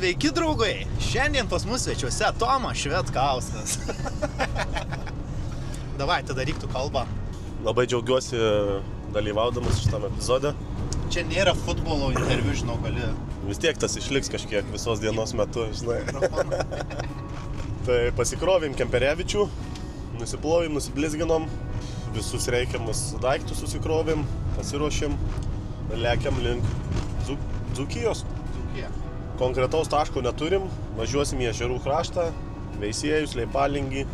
Sveiki, draugai! Šiandien pas mus svečiuose Tomas Švedkauskas. Davai, tada reiktų kalbą. Labai džiaugiuosi dalyvaudamas šitame epizode. Čia nėra futbolo interviu, žinau, gali. Vis tiek tas išliks kažkiek visos dienos metu, žinai. Tai pasikrovėm Kemperevičių, nusiplovėm, nusiblizginom, visus reikiamus daiktus susikrovėm, pasiruošėm, lekiam link Dzūkijos. Konkretaus taško neturim, važiuosim į ežerų kraštą, Veisiejus, Leipalingį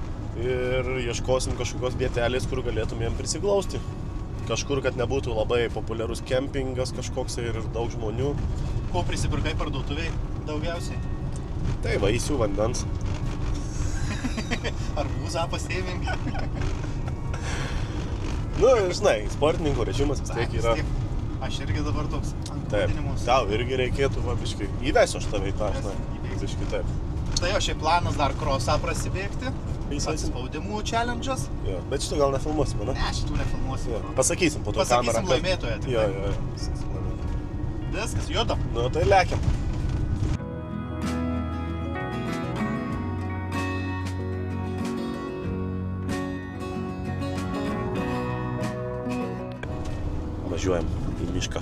ir ieškosim kažkokios vietelės, kur galėtumėm prisiglausti. Kažkur, kad nebūtų labai populiarus kempingas kažkoks ir daug žmonių. Ko prisipirkai parduotuviai daugiausiai? Tai vaisių, vandens. Arbūzą pasiėmink? Nu, žinai, sportininkų režimas vis tiek yra. Aš irgi dabar toks Taip, vadinimus. tau irgi reikėtų, va, biškai. Įvesiu aš tave į tą, žinai. Biškai taip. Tai jo, šiaip planas dar krosą prasibėgti. Spaudimų challenge'as. Jo, bet šito gal nefilmuosim, ne? Ne, šitų nefilmuosim. Jo, pasakysim po to kamerą. Pasakysim laimėtoją. Jo. Viskas, judam. Nu, tai lekiam. Važiuojam į mišką.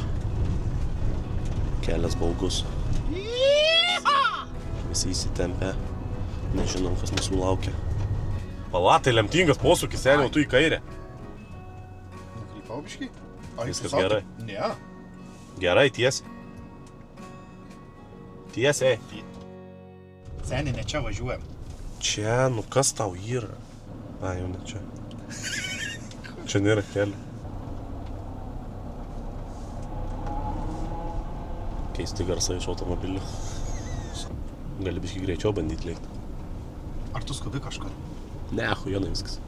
Kelias baugus. Visi įsitempę. Nežinom, kas mūsų laukia. Pala, tai lemtingas posūkis, seniau, tu į kairę. Nukrypau biškį? Viskas gerai. Ne. Gerai, tiesiai. Tiesiai. Seniai, ne čia važiuojam. Čia, nu kas tau yra? A, jau ne čia. Čia nėra kelių. Keisti garsai iš automobilių. Gali biškį greičiau bandyti lėkti. Ar tu skubi kažkur? Ne, chujonai viskas.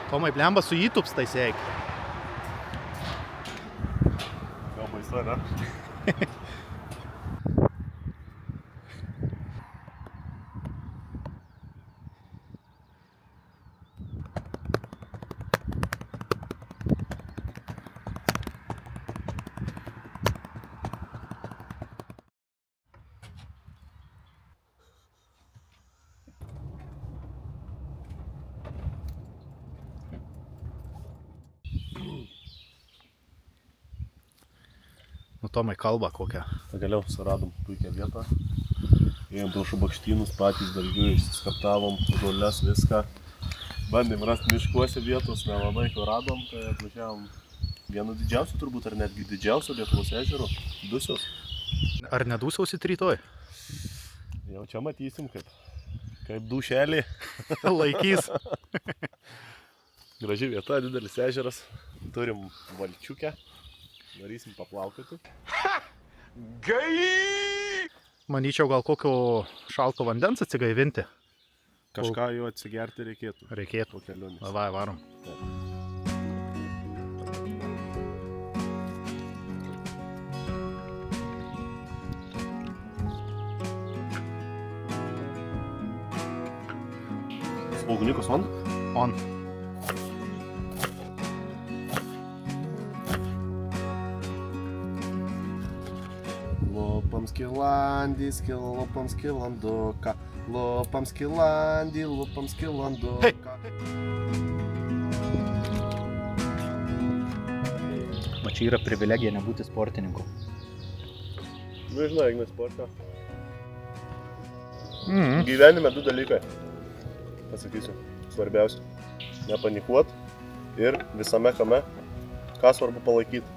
Tomai, blemba su YouTube tais eik. Gal baisu, ne? Nu, Tomai, kalba kokią. Pagaliau suradom puikią vietą. Ėjom pro šabakštynus, patys dalgiu išsiskaptavom, žoles, viską. Bandėm rasti miškuose vietos, nelabai ko radom, tai atvažiavom vienu didžiausių turbūt, ar netgi didžiausių Lietuvos ežerų, Dusios. Ar nedūsiausit rytoj? Jau čia matysim, kaip dušelį. Laikys. Graži vieta, didelis ežeras. Turim valčiukę. Darysim paplaukoti. Gai! Manyčiau, gal kokio šalto vandens atsigaivinti. Kažką jau atsigerti reikėtų. Reikėtų. Po kelionės. Davai, varom. Svogunikas on? On. Lopam skilandį, lopam skilanduką. Lopam skilandį, lopam skilanduką. Va čia yra privilegija nebūti sportininku. Nu, žinai, Ignas, sportą. Gyvenime du dalykai. Pasakysiu, svarbiausia. Nepanikuot ir visame kame, ką svarbu palaikyti.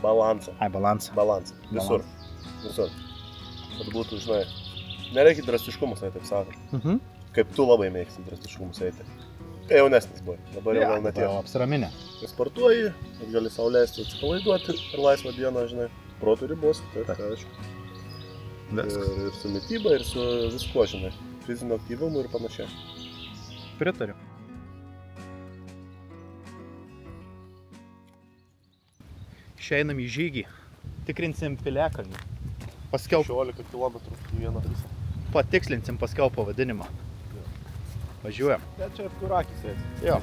Balansą. Ai, balansą. Balansą. Visur. Visur. Kad būtų, žinai, nereikia drastiškumus, taip sakant. Kaip tu labai mėgsti drastiškumus eiti. Kai jaunesnis buvai, dabar jau gal net jau. Apsiraminę. Kai sportuoji, kad gali sau leisti atsipalaiduoti per laisvą dieną, žinai, protų ribos, tai aišku. Ir su mityba, ir su viskuo, žinai, fizinio aktyvumu ir panašiai. Pritariu. Išeinam į žygį. Tikrinsim piliakalnį. Paskiau 16 km į vieną pusę. patikslinsim paskiau pavadinimą. Važiuojam. Bet čia kur akis esi. Jo.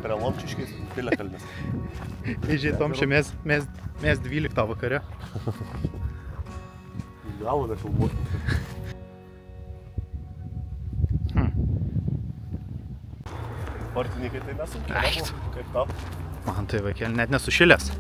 Prie Lomčiškės piliakalnis. Įžeitom čia mes 12 vakare. Galo nefilmuoti. Sportininkai tai nesunkiai. Kaip tau? Man tai vaikėl net nesušilęs.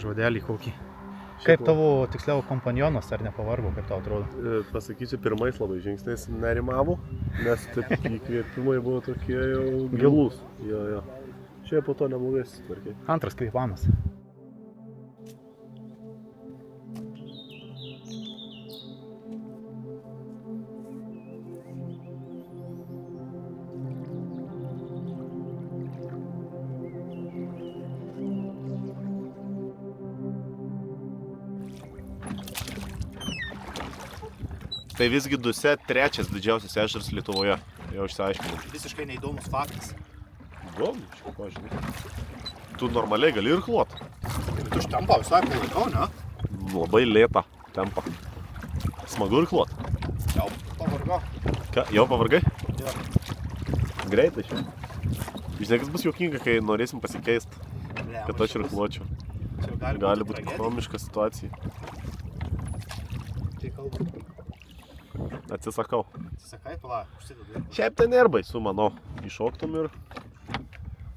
Žodelį kokį. Kaip tavo, tiksliau, kompanionas, ar nepavargo, kaip tau atrodo? Pasakysiu, pirmais labai žingsniais nerimavo, nes taip įkvėpimai buvo tokie jau gilūs. Jo. Šiaip po to neblogai susitvarkė. Antras kvėpavimas. Tai visgi Duse trečias didžiausias ežeras Lietuvoje. Jau išsiaiškinau. Visiškai neįdomus faktas. Įdomu, iš ko žinai. Tu normaliai gali ir klot. Tu štampa visai palaikau, ne? Labai lėta tempa. Smagu ir klot. Jau pavargo. Ką, jau pavargai? Jo. Greitai šiandien. Žinai, kas bus juokinga, kai norėsim pasikeisti, kad aš ir kločiau. Gali būti komiška situacija. Tai kalbu. Atsisakau. Atsisakai, pala, užsidedu. Šiaip tai nėra baisu, manau, iššoktum ir...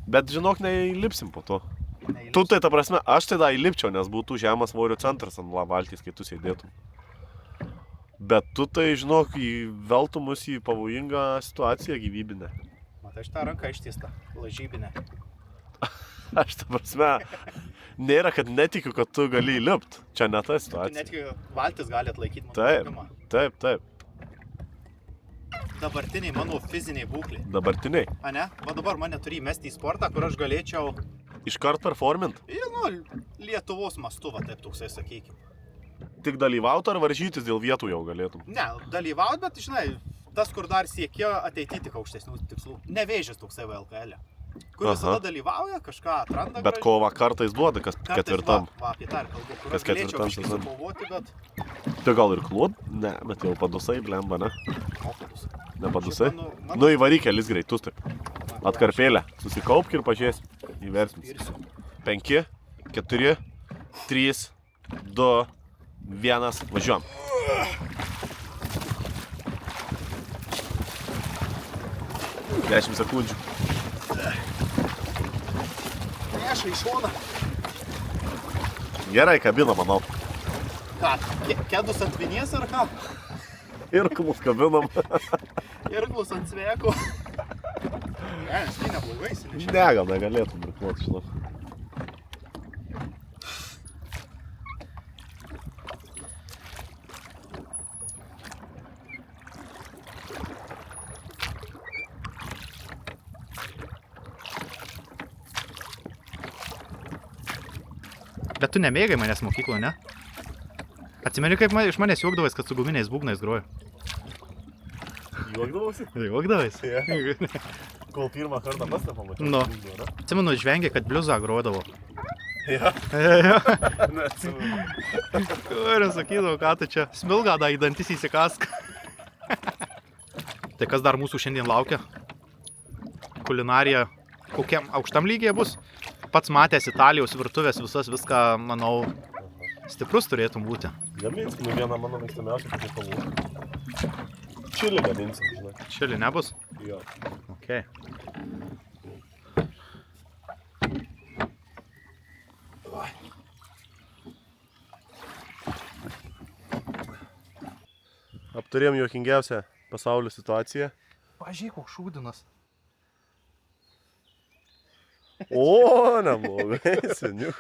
Bet žinok, neįlipsim po to. Tu tai, ta prasme, aš tada įlipčiau, nes būtų žemas svorio centras ant valties, kai tu sėdėtum. Bet tu tai, žinok, įveltum mus į pavojingą situaciją gyvybinę. Matai, šitą ranką ištiestą, lažybinę. Aš, ta prasme, nėra, kad netikiu, kad tu gali įlipt. Čia ne ta Tu situacija. netgi valtis gali atlaikyti mano Taip. lipimą. Taip. Dabartiniai mano fiziniai būkliai. Dabartiniai. A ne? Va dabar mane turi įmesti į sportą, kur aš galėčiau, Iškart performint. Lietuvos mastu, va taip toksai sakykim. Tik dalyvauti ar varžytis dėl vietų jau galėtum. Ne, dalyvaut, bet žinai, tas, kur dar siekia ateiti tik aukštesnių tikslų. Nevėžis toksai VLKL. Kur visada dalyvauja, kažką atranda. Bet kova kartais duoda, kas ketvirtam. Va, apie tą ir kalbu, kur Kas aš galėčiau ketvirtam biškį sezone. sukovoti, bet... Tai gal ir klot? Ne, bet jau padusai, blemba, ne? Autobusai. Nepadusai? Mano- Nu, įvaryk kelis greitus taip. Atkarpėlę. Susikaupk ir pažiūrės. Įvertins. Irsiu. 5, 4, 3, 2, 1. Važiuojam. Dešimt sekundžių. Neša į šoną. Gerai kabina, manau. Ką, kedus ant vinies ar ką? Ir klus kabinam. Irklus ant sveko. Ne, nes tai neblogai įsinešė. Ne, gal negalėtum irkluot, žinok. Bet tu nemėgai manęs mokykloje, ne? Atsimeni, kaip iš manęs juokdavais, kad su guminiais būgnais groju? Juokdavosi? Juokdavais? Kol pirmą kartą pats nepamačiau. Nu. Atsimenu, žvengė, kad bliuzą grodavo. Ja. Jo. Neatsimenu. Ir sakydavau, ką tu čia smilgadą į dantis įsikask. Tai kas dar mūsų šiandien laukia? Kulinarija kokiam aukštam lygyje bus? Pats matęs Italijos virtuvės visas, viską, manau, stiprus turėtum būti. Gaminsim vieną mano mėgstamiausių patiekalų. Čili gaminsim, žinai. Čili nebus? Jo. Okay. Aptarėm juokingiausią pasaulio situaciją. Pažiūrėk, koks šūdinas. O, neblogai, seniuk.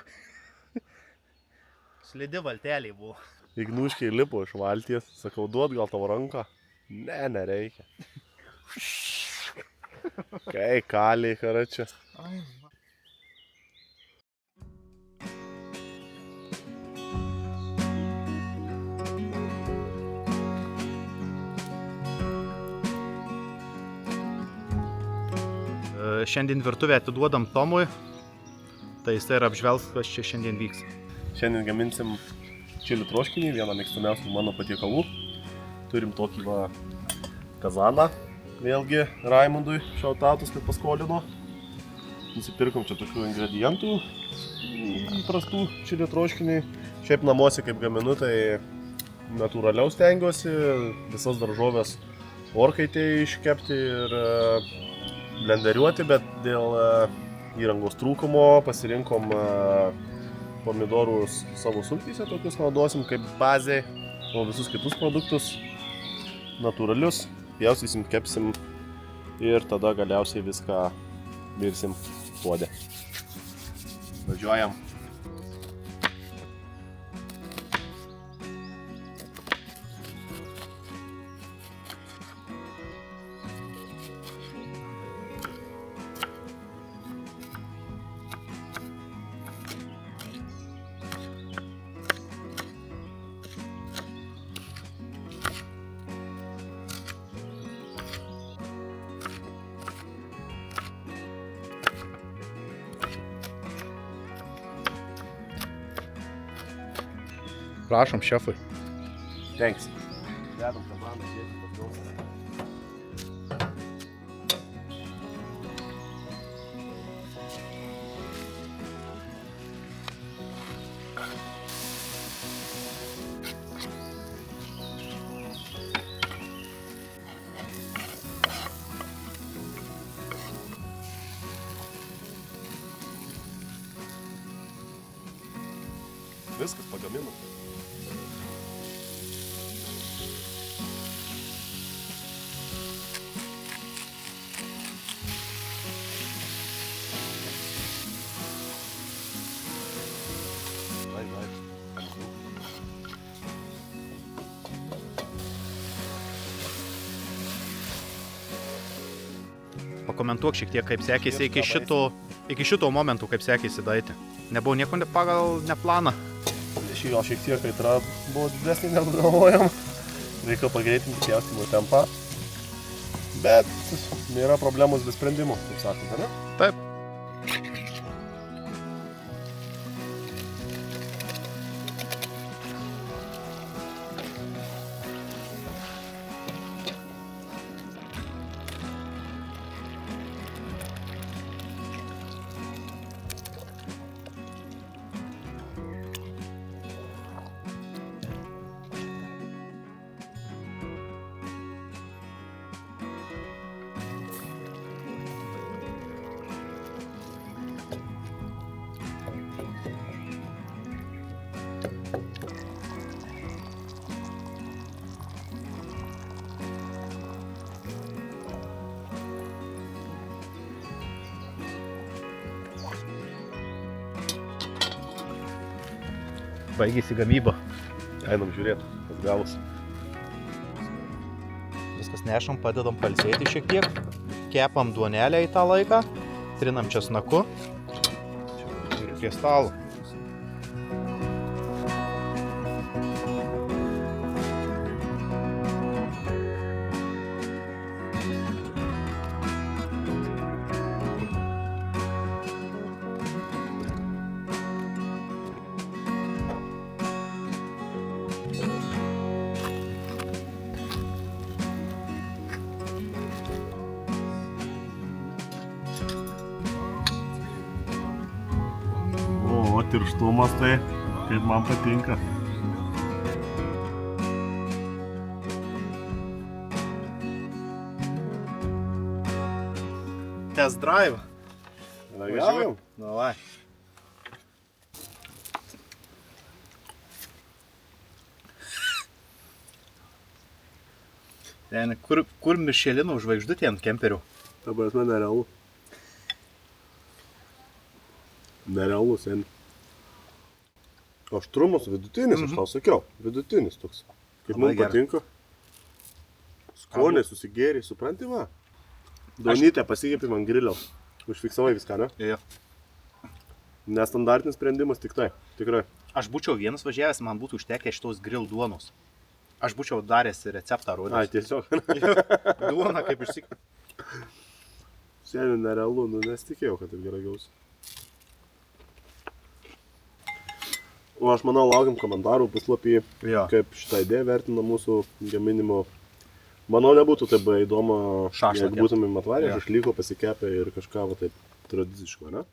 Slidi valteliai buvo. Ignuškiai lipo iš valties. Sakau, duot gal tavo ranką? Ne, nereikia. Kai kaliai, karačia. Šiandien virtuvę atiduodam Tomui, tai jis ir apžvelgs, kas čia šiandien vyks. Šiandien gaminsim čili troškinį, vieną mėgstamiausių mano patiekalų. Turim tokį va kazaną, vėlgi Raimundui šautautus, kad paskolino. Nusipirkom čia tokių ingredientų įprastų čili troškiniui. Šiaip namuose kaip gaminu, tai natūraliau stengiuosi, visas daržovės orkaitėje iškepti ir blenderiuoti, bet dėl įrangos trūkumo pasirinkom pomidorus savo sultyse, tokius naudosim kaip bazė, o visus kitus produktus natūralius pjaustysim, kepsim ir tada galiausiai viską virsim puode. Važiuojam. Prašom, šefui. Thanks. Dedam kazaną, žiūrėkime, paklausome. Viskas pagamino. Pakomentuok šiek tiek, kaip sekėsi iki šito momentų, kaip sekėsi daiti. Nebuvo nieko pagal neplaną. Jo šiek tiek kaitra buvo didesnė negu galvojom. Reikia pagreitinti pjaustymo tempą. Bet nėra problemos be sprendimų, taip sakant, ne? Taip. Baigėsi gamyba. Einam žiūrėti, kas gavus. Viskas nešam, padedam palsėti šiek tiek. Kepam duonelę į tą laiką. Trinam česnaku. Ir prie stalo. tirštumas tai, kaip man patinka. Test drive. Ragaujam? Davai. Ten, kur Mišelino žvaigždutė ant kemperių? Ta prasme, nerealu. Nerealu, sen. Aštrumas vidutinis, aš tau sakiau. Vidutinis toks. Kaip Labai mums gerai. patinka. Skoniai susigėrė, supranti va? Daunytę pasikėpim ant griliaus. Užfiksavai viską, ne? Jo. Nestandartinis sprendimas, tik tai. Tikrai. Aš būčiau vienas važiavęs, man būtų užtekę šitos grill duonos. Aš būčiau daręs receptą Ai, rodęs. tiesiog. Duona kaip išsik... Seniai nerealu, nu nesitikėjau, kad taip gerai gausi. O aš manau, laukiam komentarų puslapį, Jo. kaip šitą idėją vertina mūsų gaminimo. Manau, nebūtų taip įdomu, Šašlą jeigu būtumėm atvarę, Jo. šašlyko pasikepę ir kažką va taip tradiciško, ne?